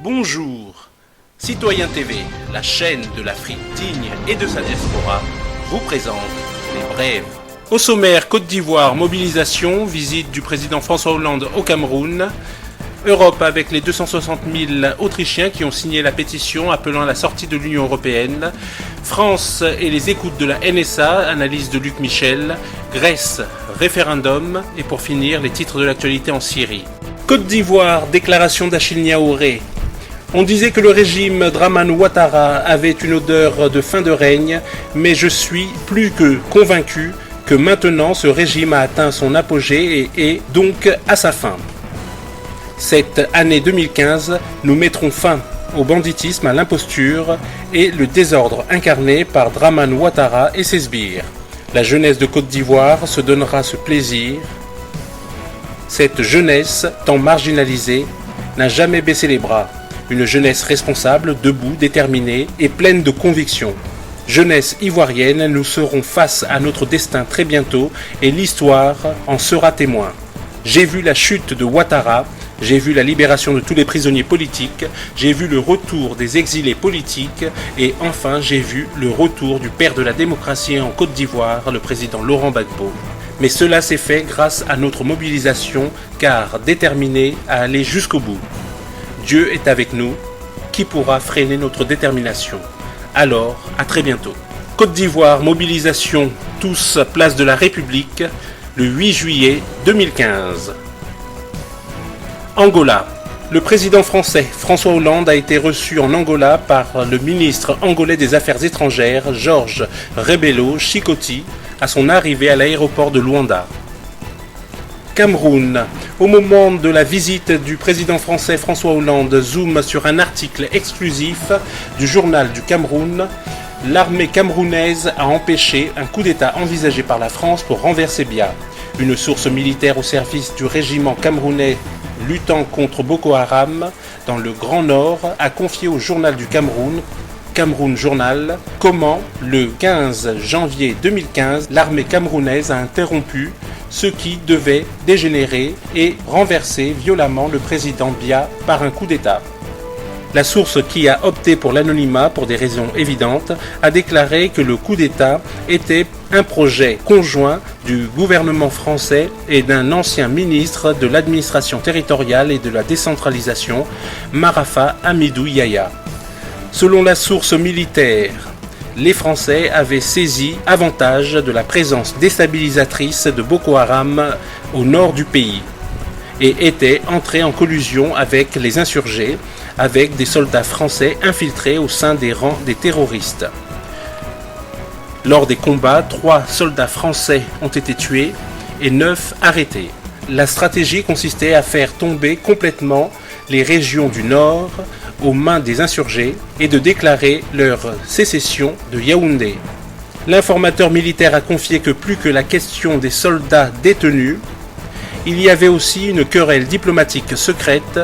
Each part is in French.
Bonjour, Citoyen TV, la chaîne de l'Afrique digne et de sa diaspora, vous présente les brèves. Au sommaire, Côte d'Ivoire, mobilisation, visite du président François Hollande au Cameroun. Europe avec les 260 000 Autrichiens qui ont signé la pétition appelant à la sortie de l'Union Européenne. France et les écoutes de la NSA, analyse de Luc Michel. Grèce, référendum. Et pour finir, les titres de l'actualité en Syrie. Côte d'Ivoire, déclaration d'Achille Niaouré. On disait que le régime Dramane Ouattara avait une odeur de fin de règne, mais je suis plus que convaincu que maintenant ce régime a atteint son apogée et est donc à sa fin. Cette année 2015, nous mettrons fin au banditisme, à l'imposture et le désordre incarné par Dramane Ouattara et ses sbires. La jeunesse de Côte d'Ivoire se donnera ce plaisir. Cette jeunesse, tant marginalisée, n'a jamais baissé les bras. Une jeunesse responsable, debout, déterminée et pleine de conviction. Jeunesse ivoirienne, nous serons face à notre destin très bientôt et l'histoire en sera témoin. J'ai vu la chute de Ouattara, j'ai vu la libération de tous les prisonniers politiques, j'ai vu le retour des exilés politiques et enfin j'ai vu le retour du père de la démocratie en Côte d'Ivoire, le président Laurent Gbagbo. Mais cela s'est fait grâce à notre mobilisation car déterminés à aller jusqu'au bout. Dieu est avec nous, qui pourra freiner notre détermination? Alors, à très bientôt. Côte d'Ivoire, mobilisation, tous, place de la République, le 8 juillet 2015. Angola. Le président français François Hollande a été reçu en Angola par le ministre angolais des Affaires étrangères, Georges Rebelo Chicotti, à son arrivée à l'aéroport de Luanda. Cameroun. Au moment de la visite du président français François Hollande, zoom sur un article exclusif du journal du Cameroun. L'armée camerounaise a empêché un coup d'État envisagé par la France pour renverser Biya. Une source militaire au service du régiment camerounais luttant contre Boko Haram dans le Grand Nord a confié au journal du Cameroun, Cameroun Journal, comment le 15 janvier 2015 l'armée camerounaise a interrompu ce qui devait dégénérer et renverser violemment le président Biya par un coup d'État. La source, qui a opté pour l'anonymat pour des raisons évidentes, a déclaré que le coup d'État était un projet conjoint du gouvernement français et d'un ancien ministre de l'administration territoriale et de la décentralisation, Marafa Hamidou Yahya. Selon la source militaire, les Français avaient saisi avantage de la présence déstabilisatrice de Boko Haram au nord du pays et étaient entrés en collusion avec les insurgés, avec des soldats français infiltrés au sein des rangs des terroristes. Lors des combats, 3 soldats français ont été tués et 9 arrêtés. La stratégie consistait à faire tomber complètement les régions du nord aux mains des insurgés et de déclarer leur sécession de Yaoundé. L'informateur militaire a confié que plus que la question des soldats détenus, il y avait aussi une querelle diplomatique secrète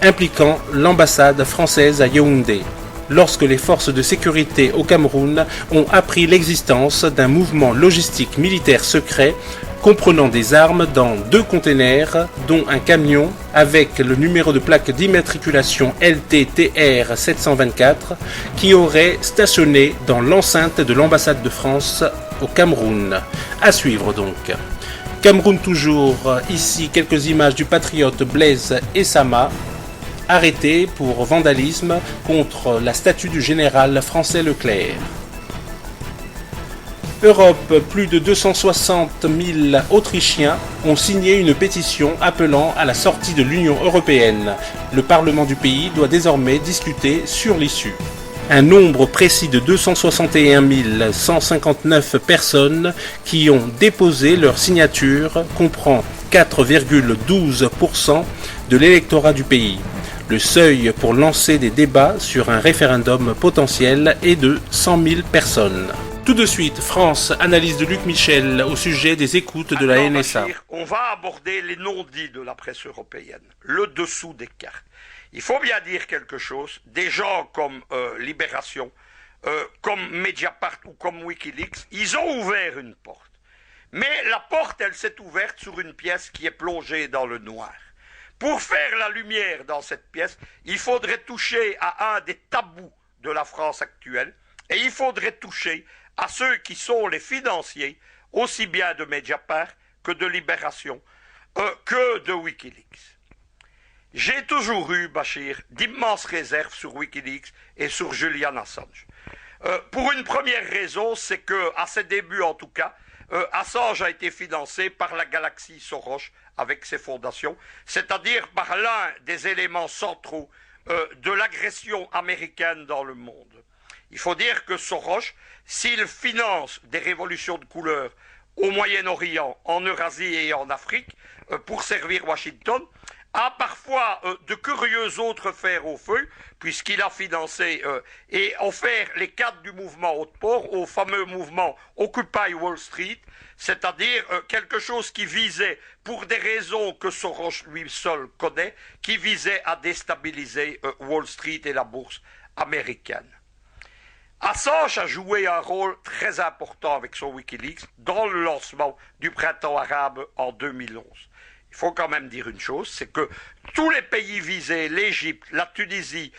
impliquant l'ambassade française à Yaoundé, lorsque les forces de sécurité au Cameroun ont appris l'existence d'un mouvement logistique militaire secret comprenant des armes dans 2 containers, dont un camion avec le numéro de plaque d'immatriculation LTTR 724, qui aurait stationné dans l'enceinte de l'ambassade de France au Cameroun. À suivre donc. Cameroun toujours, ici quelques images du patriote Blaise Essama, arrêté pour vandalisme contre la statue du général français Leclerc. Europe, plus de 260 000 Autrichiens ont signé une pétition appelant à la sortie de l'Union européenne. Le Parlement du pays doit désormais discuter sur l'issue. Un nombre précis de 261 159 personnes qui ont déposé leur signature comprend 4,12% de l'électorat du pays. Le seuil pour lancer des débats sur un référendum potentiel est de 100 000 personnes. Tout de suite, France, analyse de Luc Michel au sujet des écoutes de la NSA. Bachir, on va aborder les non-dits de la presse européenne, le dessous des cartes. Il faut bien dire quelque chose, des gens comme Libération, comme Mediapart ou comme Wikileaks, ils ont ouvert une porte. Mais la porte, elle s'est ouverte sur une pièce qui est plongée dans le noir. Pour faire la lumière dans cette pièce, il faudrait toucher à un des tabous de la France actuelle, et il faudrait toucher à ceux qui sont les financiers, aussi bien de Mediapart que de Libération, que de Wikileaks. J'ai toujours eu, Bachir, d'immenses réserves sur Wikileaks et sur Julian Assange. Pour une première raison, c'est que, à ses débuts en tout cas, Assange a été financé par la galaxie Soros avec ses fondations, c'est-à-dire par l'un des éléments centraux de l'agression américaine dans le monde. Il faut dire que Soros, s'il finance des révolutions de couleur au Moyen-Orient, en Eurasie et en Afrique, pour servir Washington, a parfois de curieux autres fers au feu, puisqu'il a financé et offert les cadres du mouvement Haute-Port au fameux mouvement Occupy Wall Street, c'est-à-dire quelque chose qui visait, pour des raisons que Soros lui seul connaît, qui visait à déstabiliser Wall Street et la bourse américaine. Assange a joué un rôle très important avec son Wikileaks dans le lancement du printemps arabe en 2011. Il faut quand même dire une chose, c'est que tous les pays visés, l'Égypte, la Tunisie,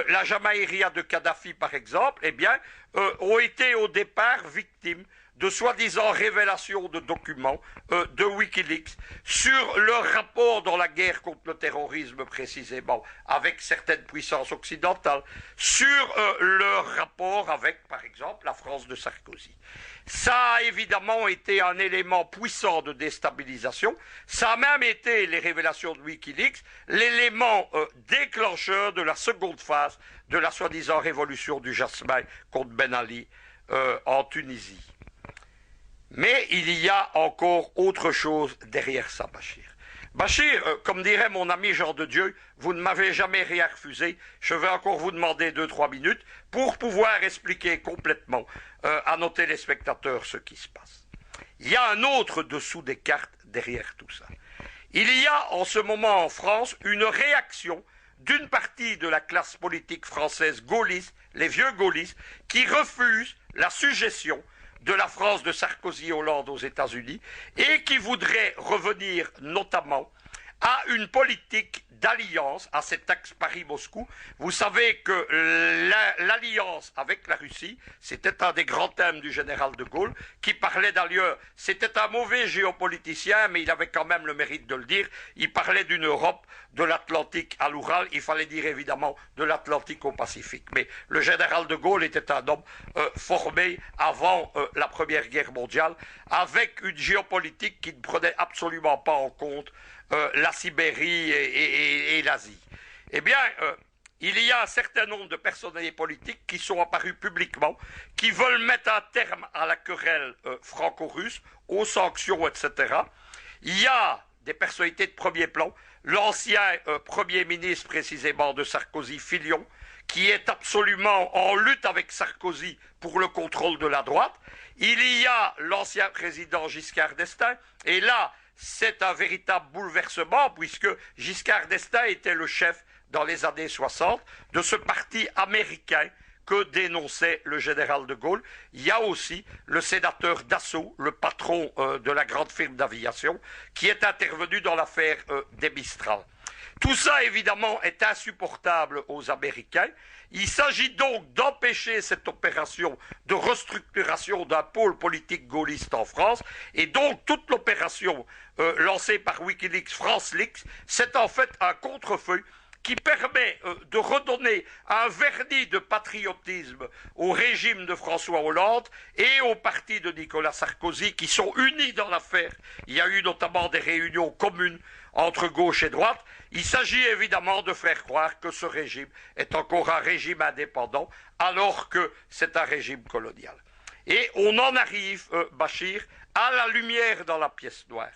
la Jamaïria de Kadhafi par exemple, eh bien, ont été au départ victimes de soi-disant révélations de documents de Wikileaks sur leur rapport dans la guerre contre le terrorisme précisément avec certaines puissances occidentales, sur leur rapport avec par exemple la France de Sarkozy. Ça a évidemment été un élément puissant de déstabilisation, ça a même été, les révélations de Wikileaks, l'élément déclencheur de la seconde phase de la soi-disant révolution du jasmin contre Ben Ali en Tunisie. Mais il y a encore autre chose derrière ça, Bachir. Bachir, comme dirait mon ami Jean de Dieu, vous ne m'avez jamais rien refusé, je vais encore vous demander 2-3 minutes pour pouvoir expliquer complètement à nos téléspectateurs ce qui se passe. Il y a un autre dessous des cartes derrière tout ça. Il y a en ce moment en France une réaction d'une partie de la classe politique française gaulliste, les vieux gaullistes, qui refusent la suggestion de la France de Sarkozy-Hollande aux États-Unis et qui voudrait revenir notamment à une politique d'alliance, à cet axe Paris-Moscou. Vous savez que l'alliance avec la Russie, c'était un des grands thèmes du général de Gaulle, qui parlait d'ailleurs, c'était un mauvais géopoliticien, mais il avait quand même le mérite de le dire, il parlait d'une Europe de l'Atlantique à l'Oural, il fallait dire évidemment de l'Atlantique au Pacifique. Mais le général de Gaulle était un homme formé avant la Première Guerre mondiale, avec une géopolitique qui ne prenait absolument pas en compte la Sibérie et l'Asie. Eh bien, il y a un certain nombre de personnalités politiques qui sont apparus publiquement, qui veulent mettre un terme à la querelle franco-russe, aux sanctions, etc. Il y a des personnalités de premier plan, l'ancien Premier ministre précisément de Sarkozy, Fillon, qui est absolument en lutte avec Sarkozy pour le contrôle de la droite. Il y a l'ancien président Giscard d'Estaing, et là, c'est un véritable bouleversement puisque Giscard d'Estaing était le chef dans les années 60 de ce parti américain que dénonçait le général de Gaulle. Il y a aussi le sénateur Dassault, le patron de la grande firme d'aviation, qui est intervenu dans l'affaire des Mistral. Tout ça, évidemment, est insupportable aux Américains. Il s'agit donc d'empêcher cette opération de restructuration d'un pôle politique gaulliste en France. Et donc, toute l'opération lancée par Wikileaks, FranceLeaks, c'est en fait un contre-feu qui permet de redonner un vernis de patriotisme au régime de François Hollande et au parti de Nicolas Sarkozy, qui sont unis dans l'affaire. Il y a eu notamment des réunions communes entre gauche et droite. Il s'agit évidemment de faire croire que ce régime est encore un régime indépendant, alors que c'est un régime colonial. Et on en arrive, Bachir, à la lumière dans la pièce noire.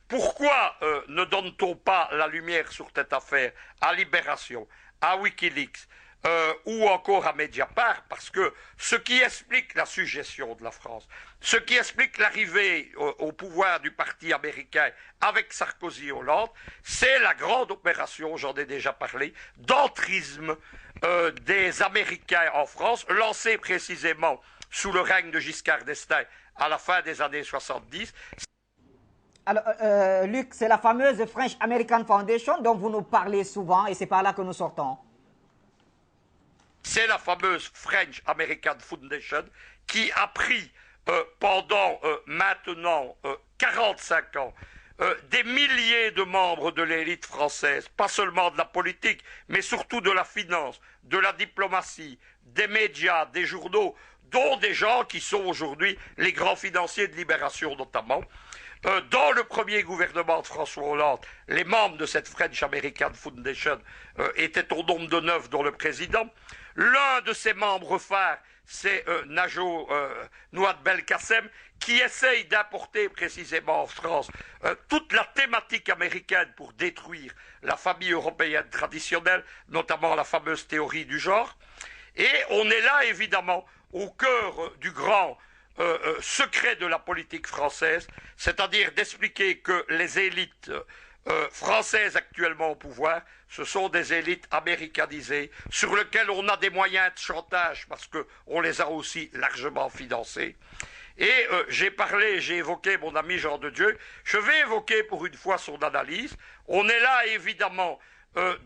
Pourquoi ne donne-t-on pas la lumière sur cette affaire à Libération, à Wikileaks ou encore à Mediapart? Parce que ce qui explique la suggestion de la France, ce qui explique l'arrivée au pouvoir du parti américain avec Sarkozy et Hollande, c'est la grande opération, j'en ai déjà parlé, d'entrisme des Américains en France, lancée précisément sous le règne de Giscard d'Estaing à la fin des années 70. Alors, Luc, c'est la fameuse French American Foundation dont vous nous parlez souvent et c'est par là que nous sortons. C'est la fameuse French American Foundation qui a pris pendant maintenant 45 ans des milliers de membres de l'élite française, pas seulement de la politique, mais surtout de la finance, de la diplomatie, des médias, des journaux, dont des gens qui sont aujourd'hui les grands financiers de Libération notamment. Dans le premier gouvernement de François Hollande, les membres de cette French American Foundation étaient au nombre de 9, dont le président. L'un de ses membres phares, c'est Najo Nouad Belkacem, qui essaye d'importer précisément en France toute la thématique américaine pour détruire la famille européenne traditionnelle, notamment la fameuse théorie du genre. Et on est là, évidemment, au cœur du grand secret de la politique française, c'est-à-dire d'expliquer que les élites françaises actuellement au pouvoir, ce sont des élites américanisées sur lesquelles on a des moyens de chantage parce qu'on les a aussi largement financées. Et j'ai évoqué mon ami Jean de Dieu, je vais évoquer pour une fois son analyse. On est là évidemment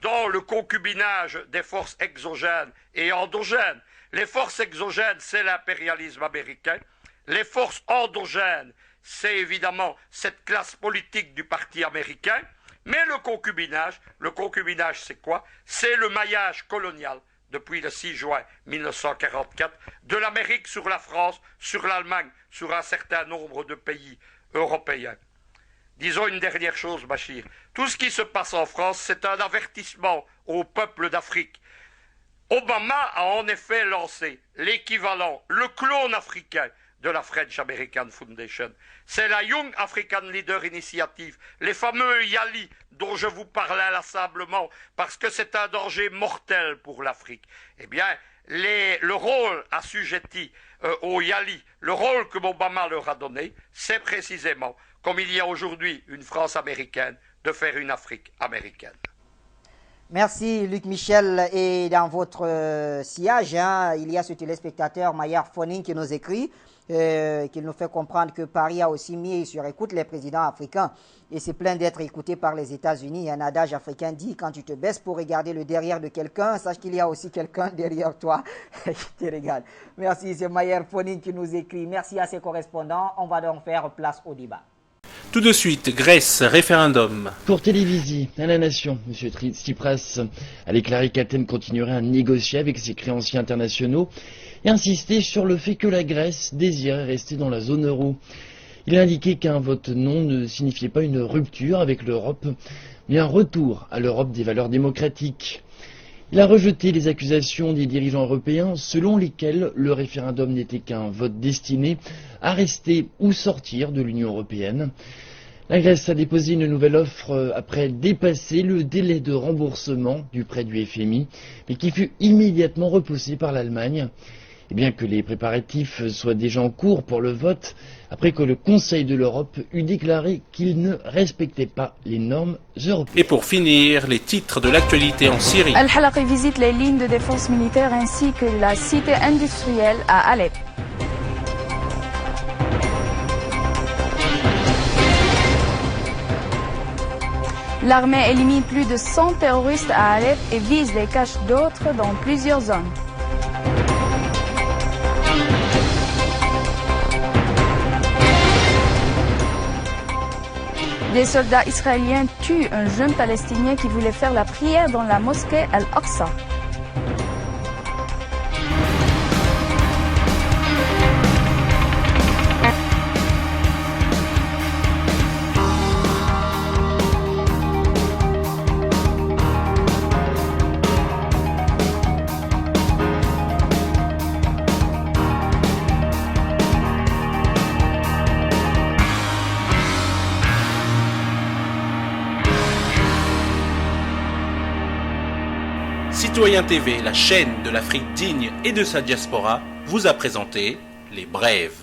dans le concubinage des forces exogènes et endogènes. Les forces exogènes, c'est l'impérialisme américain. Les forces endogènes, c'est évidemment cette classe politique du parti américain. Mais le concubinage c'est quoi? C'est le maillage colonial depuis le 6 juin 1944 de l'Amérique sur la France, sur l'Allemagne, sur un certain nombre de pays européens. Disons une dernière chose, Bachir. Tout ce qui se passe en France, c'est un avertissement au peuple d'Afrique. Obama a en effet lancé l'équivalent, le clone africain de la French American Foundation. C'est la Young African Leader Initiative, les fameux YALI dont je vous parlais inlassablement parce que c'est un danger mortel pour l'Afrique. Eh bien, le rôle assujetti aux YALI, le rôle que Obama leur a donné, c'est précisément, comme il y a aujourd'hui une France américaine, de faire une Afrique américaine. Merci Luc Michel. Et dans votre sillage, il y a ce téléspectateur Mayar Foning qui nous écrit, qui nous fait comprendre que Paris a aussi mis sur écoute les présidents africains et c'est plein d'être écouté par les États-Unis. Un adage africain dit, quand tu te baisses pour regarder le derrière de quelqu'un, sache qu'il y a aussi quelqu'un derrière toi qui te regarde. Merci, c'est Mayar Foning qui nous écrit. Merci à ses correspondants. On va donc faire place au débat. Tout de suite, Grèce, référendum. Pour Télévisie, à la Nation, M. Tsipras a déclaré qu'Athènes continuerait à négocier avec ses créanciers internationaux et insisté sur le fait que la Grèce désirait rester dans la zone euro. Il a indiqué qu'un vote non ne signifiait pas une rupture avec l'Europe, mais un retour à l'Europe des valeurs démocratiques. Il a rejeté les accusations des dirigeants européens selon lesquelles le référendum n'était qu'un vote destiné à rester ou sortir de l'Union européenne. La Grèce a déposé une nouvelle offre après dépasser le délai de remboursement du prêt du FMI, mais qui fut immédiatement repoussé par l'Allemagne. Et bien que les préparatifs soient déjà en cours pour le vote, après que le Conseil de l'Europe eut déclaré qu'il ne respectait pas les normes européennes. Et pour finir, les titres de l'actualité en Syrie. Al-Halaqi visite les lignes de défense militaire ainsi que la cité industrielle à Alep. L'armée élimine plus de 100 terroristes à Alep et vise les caches d'autres dans plusieurs zones. Des soldats israéliens tuent un jeune Palestinien qui voulait faire la prière dans la mosquée Al-Aqsa. Citoyen TV, la chaîne de l'Afrique digne et de sa diaspora, vous a présenté Les Brèves.